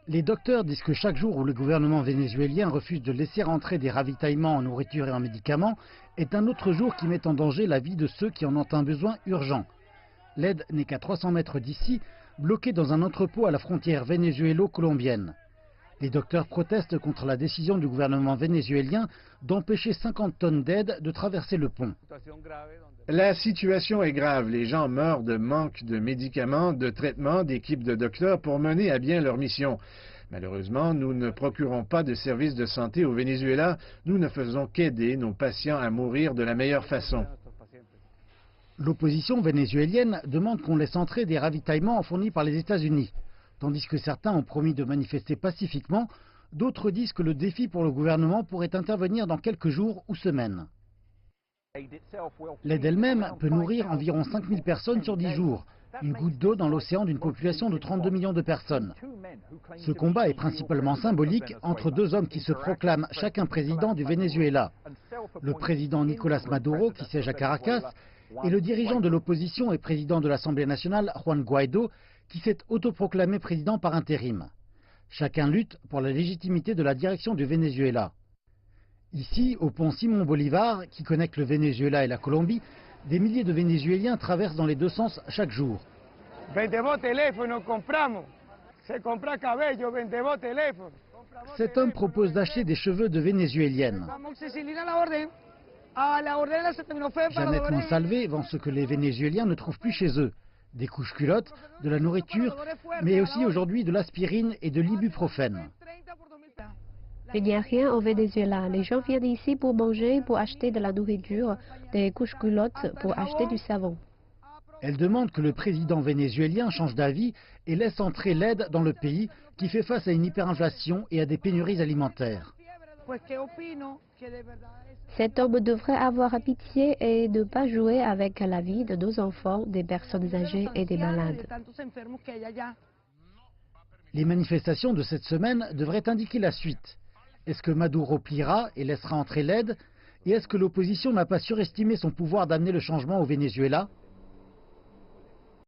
Les docteurs disent que chaque jour où le gouvernement vénézuélien refuse de laisser rentrer des ravitaillements en nourriture et en médicaments est un autre jour qui met en danger la vie de ceux qui en ont un besoin urgent. L'aide n'est qu'à 300 mètres d'ici, bloquée dans un entrepôt à la frontière vénézuélo-colombienne. Les docteurs protestent contre la décision du gouvernement vénézuélien d'empêcher 50 tonnes d'aide de traverser le pont. La situation est grave. Les gens meurent de manque de médicaments, de traitements, d'équipes de docteurs pour mener à bien leur mission. Malheureusement, nous ne procurons pas de services de santé au Venezuela. Nous ne faisons qu'aider nos patients à mourir de la meilleure façon. L'opposition vénézuélienne demande qu'on laisse entrer des ravitaillements fournis par les États-Unis. Tandis que certains ont promis de manifester pacifiquement, d'autres disent que le défi pour le gouvernement pourrait intervenir dans quelques jours ou semaines. L'aide elle-même peut nourrir environ 5000 personnes sur 10 jours, une goutte d'eau dans l'océan d'une population de 32 millions de personnes. Ce combat est principalement symbolique entre deux hommes qui se proclament chacun président du Venezuela. Le président Nicolás Maduro, qui siège à Caracas, et le dirigeant de l'opposition et président de l'Assemblée nationale, Juan Guaidó, qui s'est autoproclamé président par intérim. Chacun lutte pour la légitimité de la direction du Venezuela. Ici, au pont Simón Bolívar, qui connecte le Venezuela et la Colombie, des milliers de Vénézuéliens traversent dans les deux sens chaque jour. Cet homme propose d'acheter des cheveux de Vénézuéliennes. Jeannette Monsalve vend ce que les Vénézuéliens ne trouvent plus chez eux. Des couches culottes, de la nourriture, mais aussi aujourd'hui de l'aspirine et de l'ibuprofène. Il n'y a rien au Venezuela. Les gens viennent ici pour manger, pour acheter de la nourriture, des couches culottes, pour acheter du savon. Elle demande que le président vénézuélien change d'avis et laisse entrer l'aide dans le pays qui fait face à une hyperinflation et à des pénuries alimentaires. Cet homme devrait avoir pitié et ne pas jouer avec la vie de nos enfants, des personnes âgées et des malades. Les manifestations de cette semaine devraient indiquer la suite. Est-ce que Maduro pliera et laissera entrer l'aide? Et est-ce que l'opposition n'a pas surestimé son pouvoir d'amener le changement au Venezuela?